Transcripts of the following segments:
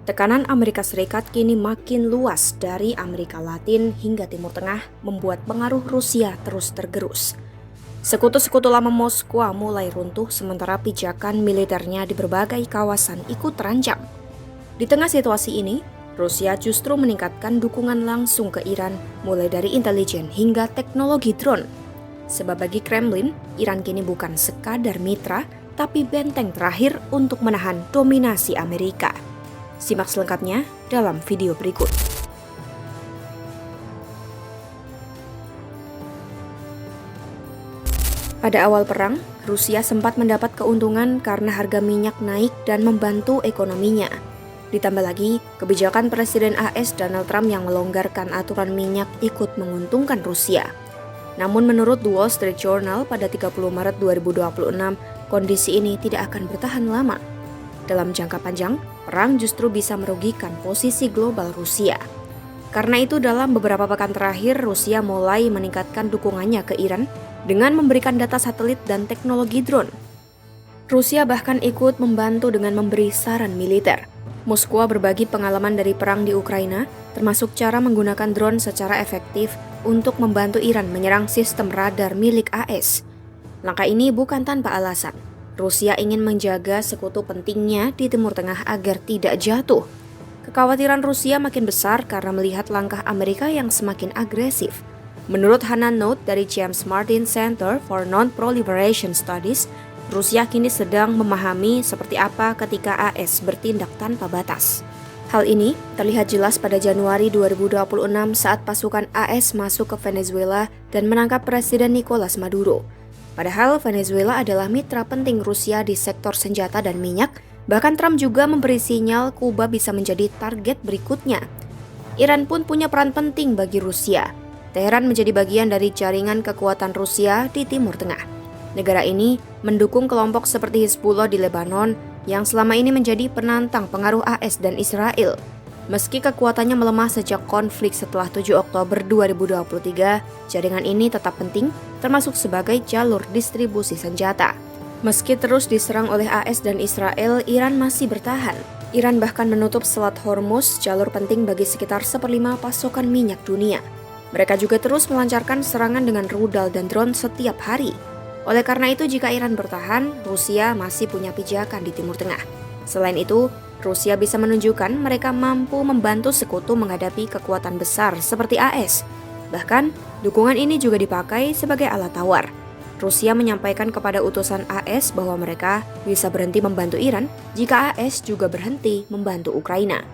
Tekanan Amerika Serikat kini makin luas dari Amerika Latin hingga Timur Tengah membuat pengaruh Rusia terus tergerus. Sekutu-sekutu lama Moskwa mulai runtuh sementara pijakan militernya di berbagai kawasan ikut terancam. Di tengah situasi ini, Rusia justru meningkatkan dukungan langsung ke Iran mulai dari intelijen hingga teknologi drone. Sebab bagi Kremlin, Iran kini bukan sekadar mitra, tapi benteng terakhir untuk menahan dominasi Amerika. Simak selengkapnya dalam video berikut. Pada awal perang, Rusia sempat mendapat keuntungan karena harga minyak naik dan membantu ekonominya. Ditambah lagi, kebijakan Presiden AS Donald Trump yang melonggarkan aturan minyak ikut menguntungkan Rusia. Namun menurut The Wall Street Journal pada 30 Maret 2026, kondisi ini tidak akan bertahan lama. Dalam jangka panjang, perang justru bisa merugikan posisi global Rusia. Karena itu dalam beberapa pekan terakhir, Rusia mulai meningkatkan dukungannya ke Iran dengan memberikan data satelit dan teknologi drone. Rusia bahkan ikut membantu dengan memberi saran militer. Moskwa berbagi pengalaman dari perang di Ukraina, termasuk cara menggunakan drone secara efektif untuk membantu Iran menyerang sistem radar milik AS. Langkah ini bukan tanpa alasan. Rusia ingin menjaga sekutu pentingnya di Timur Tengah agar tidak jatuh. Kekhawatiran Rusia makin besar karena melihat langkah Amerika yang semakin agresif. Menurut Hannah Note dari James Martin Center for Non-Proliferation Studies, Rusia kini sedang memahami seperti apa ketika AS bertindak tanpa batas. Hal ini terlihat jelas pada Januari 2026 saat pasukan AS masuk ke Venezuela dan menangkap Presiden Nicolas Maduro. Padahal Venezuela adalah mitra penting Rusia di sektor senjata dan minyak, bahkan Trump juga memberi sinyal Kuba bisa menjadi target berikutnya. Iran pun punya peran penting bagi Rusia. Teheran menjadi bagian dari jaringan kekuatan Rusia di Timur Tengah. Negara ini mendukung kelompok seperti Hizbullah di Lebanon yang selama ini menjadi penantang pengaruh AS dan Israel. Meski kekuatannya melemah sejak konflik setelah 7 Oktober 2023, jaringan ini tetap penting, termasuk sebagai jalur distribusi senjata. Meski terus diserang oleh AS dan Israel, Iran masih bertahan. Iran bahkan menutup Selat Hormuz, jalur penting bagi sekitar 1/5 pasokan minyak dunia. Mereka juga terus melancarkan serangan dengan rudal dan drone setiap hari. Oleh karena itu, jika Iran bertahan, Rusia masih punya pijakan di Timur Tengah. Selain itu, Rusia bisa menunjukkan mereka mampu membantu sekutu menghadapi kekuatan besar seperti AS. Bahkan, dukungan ini juga dipakai sebagai alat tawar. Rusia menyampaikan kepada utusan AS bahwa mereka bisa berhenti membantu Iran jika AS juga berhenti membantu Ukraina.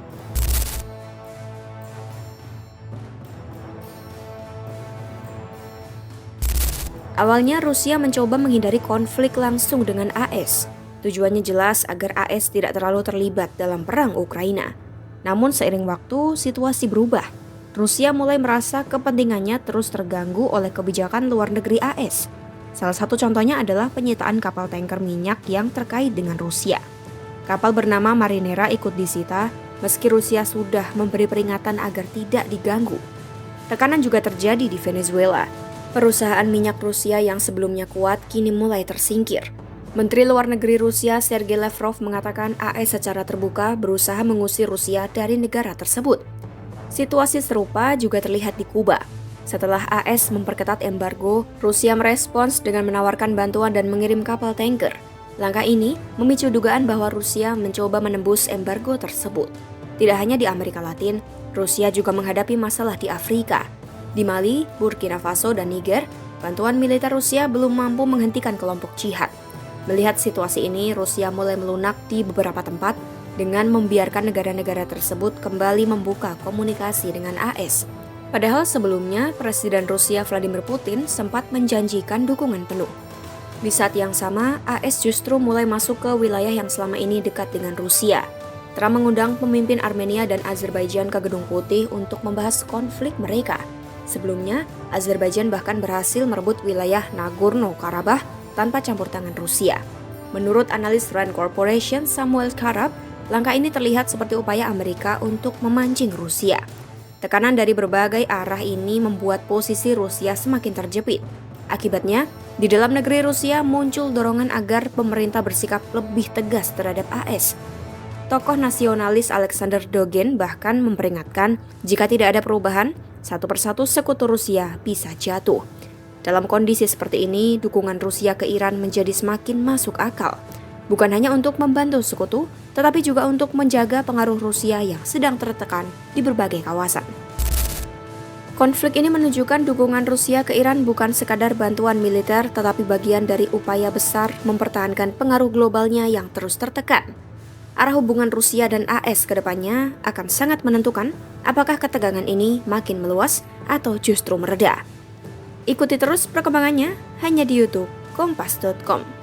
Awalnya Rusia mencoba menghindari konflik langsung dengan AS. Tujuannya jelas agar AS tidak terlalu terlibat dalam perang Ukraina. Namun seiring waktu, situasi berubah. Rusia mulai merasa kepentingannya terus terganggu oleh kebijakan luar negeri AS. Salah satu contohnya adalah penyitaan kapal tanker minyak yang terkait dengan Rusia. Kapal bernama Marinera ikut disita, meski Rusia sudah memberi peringatan agar tidak diganggu. Tekanan juga terjadi di Venezuela. Perusahaan minyak Rusia yang sebelumnya kuat kini mulai tersingkir. Menteri Luar Negeri Rusia Sergei Lavrov mengatakan AS secara terbuka berusaha mengusir Rusia dari negara tersebut. Situasi serupa juga terlihat di Kuba. Setelah AS memperketat embargo, Rusia merespons dengan menawarkan bantuan dan mengirim kapal tanker. Langkah ini memicu dugaan bahwa Rusia mencoba menembus embargo tersebut. Tidak hanya di Amerika Latin, Rusia juga menghadapi masalah di Afrika. Di Mali, Burkina Faso, dan Niger, bantuan militer Rusia belum mampu menghentikan kelompok jihad. Melihat situasi ini, Rusia mulai melunak di beberapa tempat dengan membiarkan negara-negara tersebut kembali membuka komunikasi dengan AS. Padahal sebelumnya, Presiden Rusia Vladimir Putin sempat menjanjikan dukungan penuh. Di saat yang sama, AS justru mulai masuk ke wilayah yang selama ini dekat dengan Rusia. Trump mengundang pemimpin Armenia dan Azerbaijan ke Gedung Putih untuk membahas konflik mereka. Sebelumnya, Azerbaijan bahkan berhasil merebut wilayah Nagorno-Karabakh tanpa campur tangan Rusia. Menurut analis Rand Corporation Samuel Karab, langkah ini terlihat seperti upaya Amerika untuk memancing Rusia. Tekanan dari berbagai arah ini membuat posisi Rusia semakin terjepit. Akibatnya, di dalam negeri Rusia muncul dorongan agar pemerintah bersikap lebih tegas terhadap AS. Tokoh nasionalis Alexander Dogin bahkan memperingatkan jika tidak ada perubahan, satu persatu sekutu Rusia bisa jatuh. Dalam kondisi seperti ini, dukungan Rusia ke Iran menjadi semakin masuk akal. Bukan hanya untuk membantu sekutu, tetapi juga untuk menjaga pengaruh Rusia yang sedang tertekan di berbagai kawasan. Konflik ini menunjukkan dukungan Rusia ke Iran bukan sekadar bantuan militer, tetapi bagian dari upaya besar mempertahankan pengaruh globalnya yang terus tertekan. Arah hubungan Rusia dan AS ke depannya akan sangat menentukan apakah ketegangan ini makin meluas atau justru mereda. Ikuti terus perkembangannya hanya di YouTube Kompas.com.